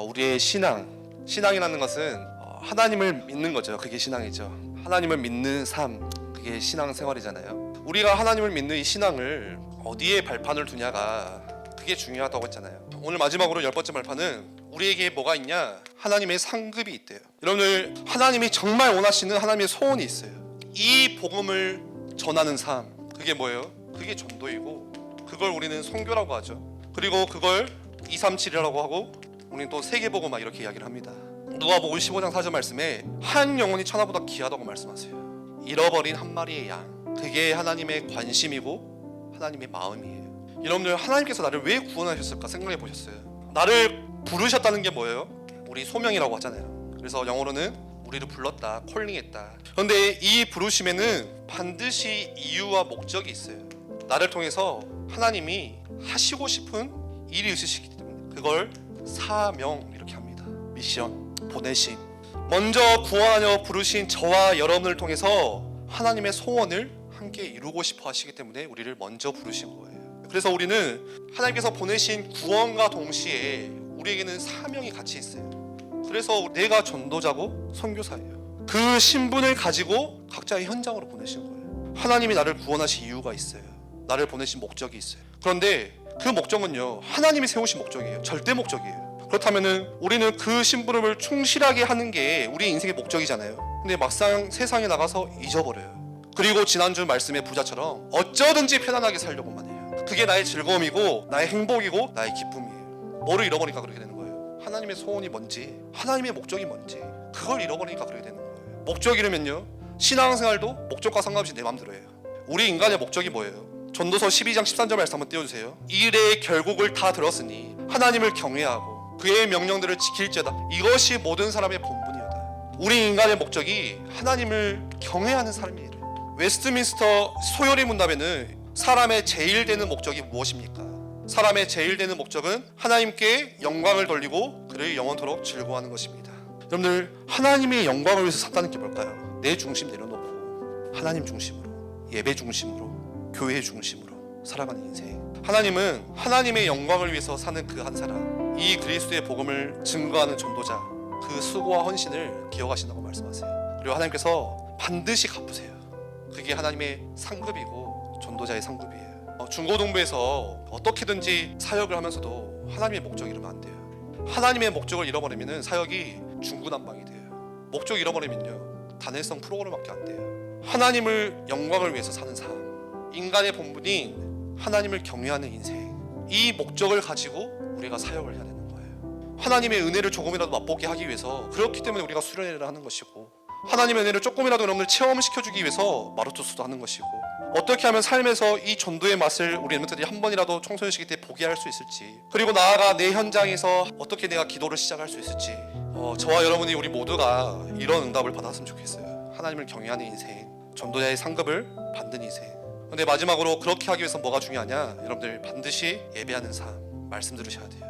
우리의 신앙이라는 것은 하나님을 믿는 거죠. 그게 신앙이죠. 하나님을 믿는 삶, 그게 신앙생활이잖아요. 우리가 하나님을 믿는 이 신앙을 어디에 발판을 두냐가 그게 중요하다고 했잖아요. 오늘 마지막으로 10번째 발판은 우리에게 뭐가 있냐? 하나님의 상급이 있대요. 여러분들, 하나님이 정말 원하시는 하나님의 소원이 있어요. 이 복음을 전하는 삶, 그게 뭐예요? 그게 전도이고, 그걸 우리는 선교라고 하죠. 그리고 그걸 237이라고 하고, 우리는 또 세계복음 막 이렇게 이야기를 합니다. 누가복음 15장 4절 말씀에 한 영혼이 천하보다 귀하다고 말씀하세요. 잃어버린 한 마리의 양, 그게 하나님의 관심이고 하나님의 마음이에요. 여러분들, 하나님께서 나를 왜 구원하셨을까 생각해 보셨어요? 나를 부르셨다는 게 뭐예요? 우리 소명이라고 하잖아요. 그래서 영어로는 우리를 불렀다, 콜링했다. 그런데 이 부르심에는 반드시 이유와 목적이 있어요. 나를 통해서 하나님이 하시고 싶은 일이 있으시기 때문에 그걸 사명 이렇게 합니다. 미션, 보내심. 먼저 구원하여 부르신 저와 여러분을 통해서 하나님의 소원을 함께 이루고 싶어 하시기 때문에 우리를 먼저 부르신 거예요. 그래서 우리는 하나님께서 보내신 구원과 동시에 우리에게는 사명이 같이 있어요. 그래서 내가 전도자고 선교사예요. 그 신분을 가지고 각자의 현장으로 보내신 거예요. 하나님이 나를 구원하신 이유가 있어요. 나를 보내신 목적이 있어요. 그런데 그 목적은요, 하나님이 세우신 목적이에요. 절대 목적이에요. 그렇다면은 우리는 그 신분을 충실하게 하는 게 우리 인생의 목적이잖아요. 근데 막상 세상에 나가서 잊어버려요. 그리고 지난주 말씀의 부자처럼 어쩌든지 편안하게 살려고만 해요. 그게 나의 즐거움이고 나의 행복이고 나의 기쁨이에요. 뭐를 잃어버리니까 그렇게 되는 거예요? 하나님의 소원이 뭔지, 하나님의 목적이 뭔지, 그걸 잃어버리니까 그렇게 되는 거예요. 목적이 이러면요, 신앙생활도 목적과 상관없이 내 맘대로 해요. 우리 인간의 목적이 뭐예요? 전도서 12장 13절 말씀 한번 띄워주세요. 일의 결국을 다 들었으니 하나님을 경외하고 그의 명령들을 지킬지어다. 이것이 모든 사람의 본분이었다. 우리 인간의 목적이 하나님을 경외하는 삶이에요. 웨스트민스터 소요리 문답에는 사람의 제일 되는 목적이 무엇입니까? 사람의 제일 되는 목적은 하나님께 영광을 돌리고 그를 영원토록 즐거워하는 것입니다. 여러분들, 하나님의 영광을 위해서 산다는 게 뭘까요? 내 중심 내려놓고 하나님 중심으로, 예배 중심으로, 교회 중심으로 살아가는 인생. 하나님은 하나님의 영광을 위해서 사는 그 한 사람, 이 그리스도의 복음을 증거하는 전도자, 그 수고와 헌신을 기억하신다고 말씀하세요. 그리고 하나님께서 반드시 갚으세요. 그게 하나님의 상급이고 전도자의 상급이에요. 중고등부에서 어떻게든지 사역을 하면서도 하나님의 목적을 잃으면 안 돼요. 하나님의 목적을 잃어버리면 사역이 중구난방이 돼요. 목적 잃어버리면요, 단회성 프로그램밖에 안 돼요. 하나님을 영광을 위해서 사는 삶, 인간의 본분인 하나님을 경외하는 인생, 이 목적을 가지고 우리가 사역을 해야 되는 거예요. 하나님의 은혜를 조금이라도 맛보게 하기 위해서, 그렇기 때문에 우리가 수련회를 하는 것이고, 하나님의 은혜를 조금이라도 여러분들 체험시켜주기 위해서 마루토스도 하는 것이고, 어떻게 하면 삶에서 이 전도의 맛을 우리 엠멘트들이 한 번이라도 청소년 시기 때 보게 할 수 있을지, 그리고 나아가 내 현장에서 어떻게 내가 기도를 시작할 수 있을지, 저와 여러분이 우리 모두가 이런 응답을 받았으면 좋겠어요. 하나님을 경외하는 인생, 전도자의 상급을 받는 인생. 근데 마지막으로 그렇게 하기 위해서 뭐가 중요하냐? 여러분들, 반드시 예배하는 삶, 말씀 들으셔야 돼요.